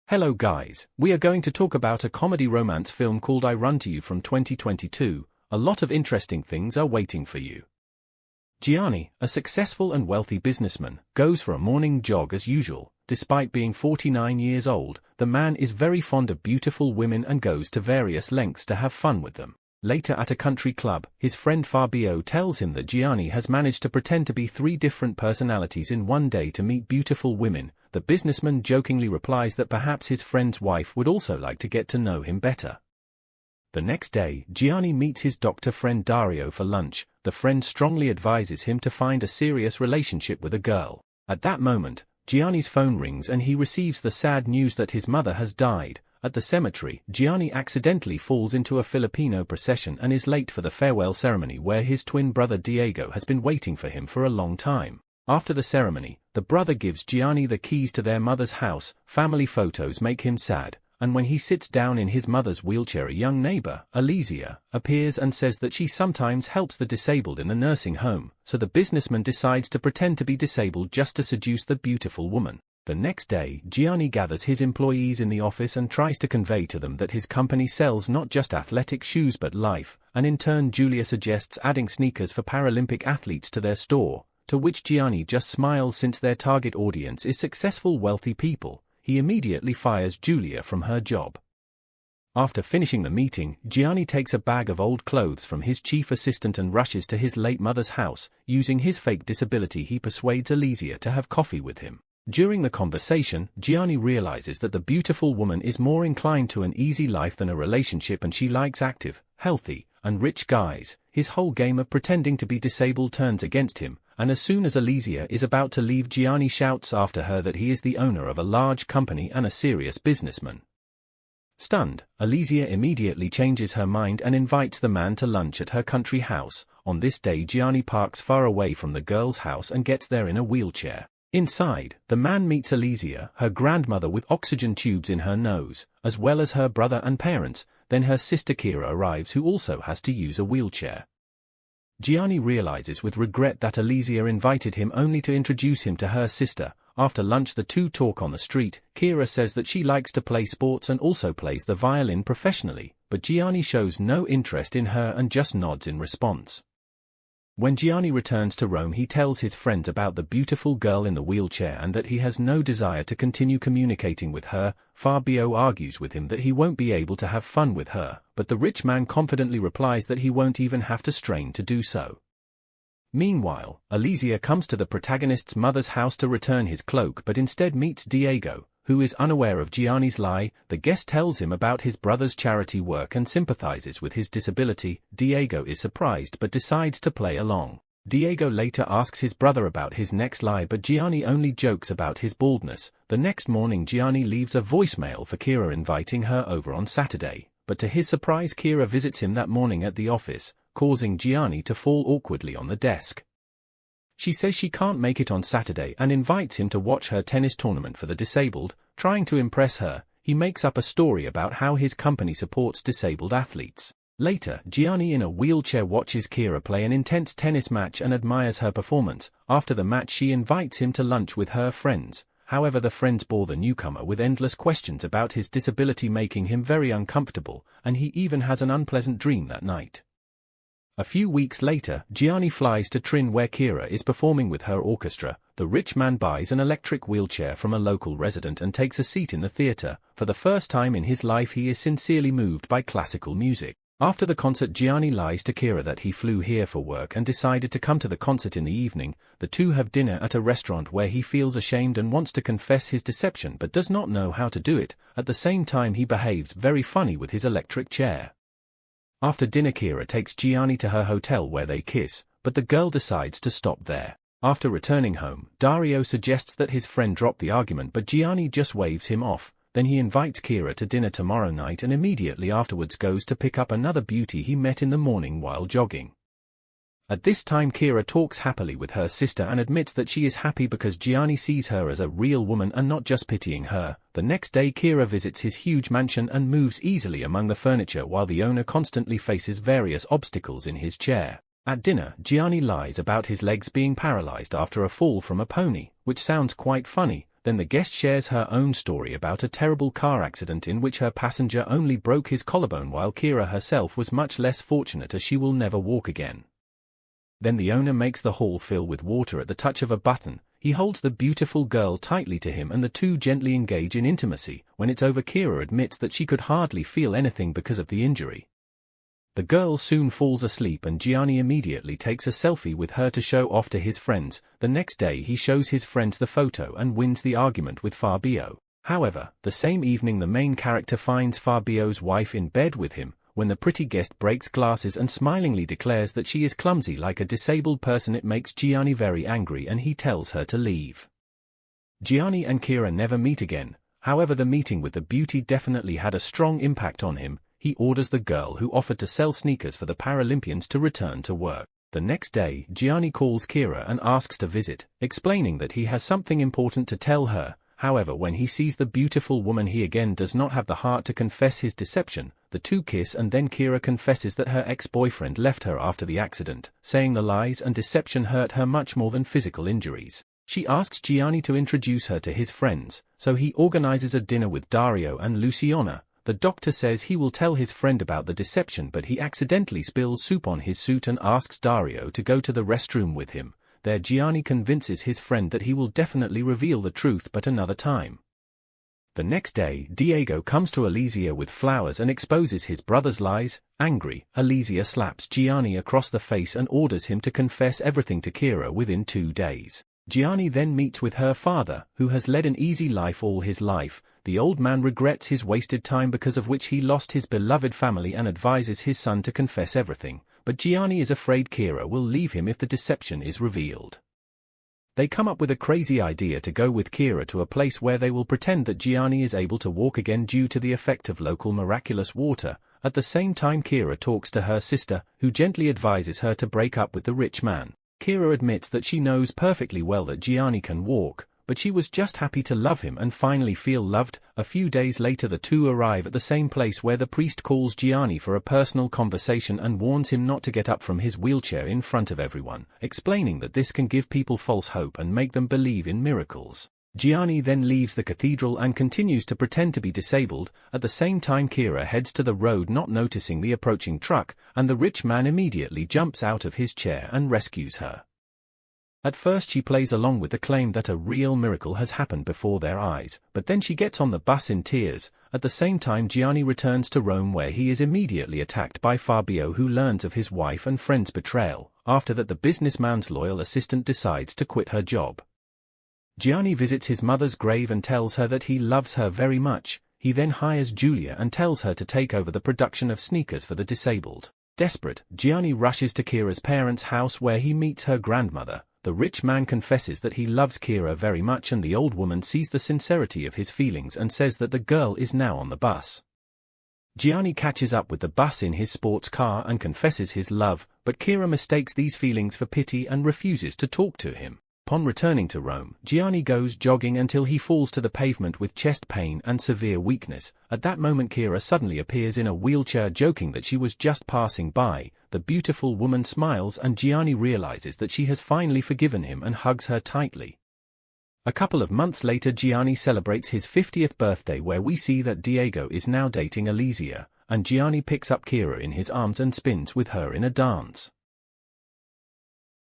Hello guys, we are going to talk about a comedy romance film called I Run to You from 2022. A lot of interesting things are waiting for you. Giani, a successful and wealthy businessman, goes for a morning jog as usual. Despite being 49 years old, the man is very fond of beautiful women and goes to various lengths to have fun with them. Later at a country club, his friend Fabio tells him that Giani has managed to pretend to be 3 different personalities in one day to meet beautiful women. The businessman jokingly replies that perhaps his friend's wife would also like to get to know him better. The next day, Giani meets his doctor friend Dario for lunch. The friend strongly advises him to find a serious relationship with a girl. At that moment, Giani's phone rings and he receives the sad news that his mother has died. At the cemetery, Giani accidentally falls into a Filipino procession and is late for the farewell ceremony where his twin brother Diego has been waiting for him for a long time. After the ceremony, the brother gives Giani the keys to their mother's house. Family photos make him sad, and when he sits down in his mother's wheelchair, a young neighbor, Alicia, appears and says that she sometimes helps the disabled in the nursing home, so the businessman decides to pretend to be disabled just to seduce the beautiful woman. The next day, Giani gathers his employees in the office and tries to convey to them that his company sells not just athletic shoes but life, and in turn Julia suggests adding sneakers for Paralympic athletes to their store, to which Giani just smiles since their target audience is successful wealthy people. He immediately fires Julia from her job. After finishing the meeting, Giani takes a bag of old clothes from his chief assistant and rushes to his late mother's house. Using his fake disability, he persuades Alicia to have coffee with him. During the conversation, Giani realizes that the beautiful woman is more inclined to an easy life than a relationship, and she likes active, healthy, and rich guys. His whole game of pretending to be disabled turns against him, and as soon as Alicia is about to leave, Giani shouts after her that he is the owner of a large company and a serious businessman. Stunned, Alicia immediately changes her mind and invites the man to lunch at her country house. On this day, Giani parks far away from the girl's house and gets there in a wheelchair. Inside, the man meets Alicia, her grandmother with oxygen tubes in her nose, as well as her brother and parents. Then her sister Kiara arrives, who also has to use a wheelchair. Giani realizes with regret that Alicia invited him only to introduce him to her sister. After lunch, the two talk on the street. Kiara says that she likes to play sports and also plays the violin professionally, but Giani shows no interest in her and just nods in response. When Giani returns to Rome, he tells his friends about the beautiful girl in the wheelchair and that he has no desire to continue communicating with her. Fabio argues with him that he won't be able to have fun with her, but the rich man confidently replies that he won't even have to strain to do so. Meanwhile, Alicia comes to the protagonist's mother's house to return his cloak but instead meets Diego, who is unaware of Giani's lie. The guest tells him about his brother's charity work and sympathizes with his disability. Diego is surprised but decides to play along. Diego later asks his brother about his next lie, but Giani only jokes about his baldness. The next morning, Giani leaves a voicemail for Kiara inviting her over on Saturday, but to his surprise, Kiara visits him that morning at the office, causing Giani to fall awkwardly on the desk. She says she can't make it on Saturday and invites him to watch her tennis tournament for the disabled. Trying to impress her, he makes up a story about how his company supports disabled athletes. Later, Giani in a wheelchair watches Kiara play an intense tennis match and admires her performance. After the match, she invites him to lunch with her friends. However, the friends bore the newcomer with endless questions about his disability, making him very uncomfortable, and he even has an unpleasant dream that night. A few weeks later, Giani flies to Trin where Kiara is performing with her orchestra. The rich man buys an electric wheelchair from a local resident and takes a seat in the theater. For the first time in his life, he is sincerely moved by classical music. After the concert, Giani lies to Kiara that he flew here for work and decided to come to the concert in the evening. The two have dinner at a restaurant where he feels ashamed and wants to confess his deception but does not know how to do it. At the same time, he behaves very funny with his electric chair. After dinner, Kiara takes Giani to her hotel where they kiss, but the girl decides to stop there. After returning home, Dario suggests that his friend drop the argument, but Giani just waves him off. Then he invites Kiara to dinner tomorrow night and immediately afterwards goes to pick up another beauty he met in the morning while jogging. At this time, Kiara talks happily with her sister and admits that she is happy because Giani sees her as a real woman and not just pitying her. The next day, Kiara visits his huge mansion and moves easily among the furniture while the owner constantly faces various obstacles in his chair. At dinner, Giani lies about his legs being paralyzed after a fall from a pony, which sounds quite funny. Then the guest shares her own story about a terrible car accident in which her passenger only broke his collarbone while Kiara herself was much less fortunate as she will never walk again. Then the owner makes the hall fill with water at the touch of a button. He holds the beautiful girl tightly to him and the two gently engage in intimacy. When it's over, Kiara admits that she could hardly feel anything because of the injury. The girl soon falls asleep and Giani immediately takes a selfie with her to show off to his friends. The next day he shows his friends the photo and wins the argument with Fabio. However, the same evening the main character finds Fabio's wife in bed with him. When the pretty guest breaks glasses and smilingly declares that she is clumsy like a disabled person, it makes Giani very angry and he tells her to leave. Giani and Kiara never meet again. However, the meeting with the beauty definitely had a strong impact on him. He orders the girl who offered to sell sneakers for the Paralympians to return to work. The next day, Giani calls Kiara and asks to visit, explaining that he has something important to tell her. However, when he sees the beautiful woman, he again does not have the heart to confess his deception. The two kiss and then Kiara confesses that her ex-boyfriend left her after the accident, saying the lies and deception hurt her much more than physical injuries. She asks Giani to introduce her to his friends, so he organizes a dinner with Dario and Luciana. The doctor says he will tell his friend about the deception, but he accidentally spills soup on his suit and asks Dario to go to the restroom with him. There Giani convinces his friend that he will definitely reveal the truth, but another time. The next day, Diego comes to Alizia with flowers and exposes his brother's lies. Angry, Alizia slaps Giani across the face and orders him to confess everything to Kiara within 2 days. Giani then meets with her father, who has led an easy life all his life. The old man regrets his wasted time because of which he lost his beloved family and advises his son to confess everything, but Giani is afraid Kiara will leave him if the deception is revealed. They come up with a crazy idea to go with Kiara to a place where they will pretend that Giani is able to walk again due to the effect of local miraculous water. At the same time, Kiara talks to her sister, who gently advises her to break up with the rich man. Kiara admits that she knows perfectly well that Giani can walk, but she was just happy to love him and finally feel loved. A few days later the two arrive at the same place where the priest calls Giani for a personal conversation and warns him not to get up from his wheelchair in front of everyone, explaining that this can give people false hope and make them believe in miracles. Giani then leaves the cathedral and continues to pretend to be disabled. At the same time, Kiara heads to the road, not noticing the approaching truck, and the rich man immediately jumps out of his chair and rescues her. At first she plays along with the claim that a real miracle has happened before their eyes, but then she gets on the bus in tears. At the same time, Giani returns to Rome where he is immediately attacked by Fabio, who learns of his wife and friend's betrayal. After that, the businessman's loyal assistant decides to quit her job. Giani visits his mother's grave and tells her that he loves her very much. He then hires Julia and tells her to take over the production of sneakers for the disabled. Desperate, Giani rushes to Kiara's parents' house where he meets her grandmother. The rich man confesses that he loves Kiara very much, and the old woman sees the sincerity of his feelings and says that the girl is now on the bus. Giani catches up with the bus in his sports car and confesses his love, but Kiara mistakes these feelings for pity and refuses to talk to him. Upon returning to Rome, Giani goes jogging until he falls to the pavement with chest pain and severe weakness. At that moment, Kiara suddenly appears in a wheelchair, joking that she was just passing by. The beautiful woman smiles and Giani realizes that she has finally forgiven him and hugs her tightly. A couple of months later, Giani celebrates his 50th birthday, where we see that Diego is now dating Alizia, and Giani picks up Kiara in his arms and spins with her in a dance.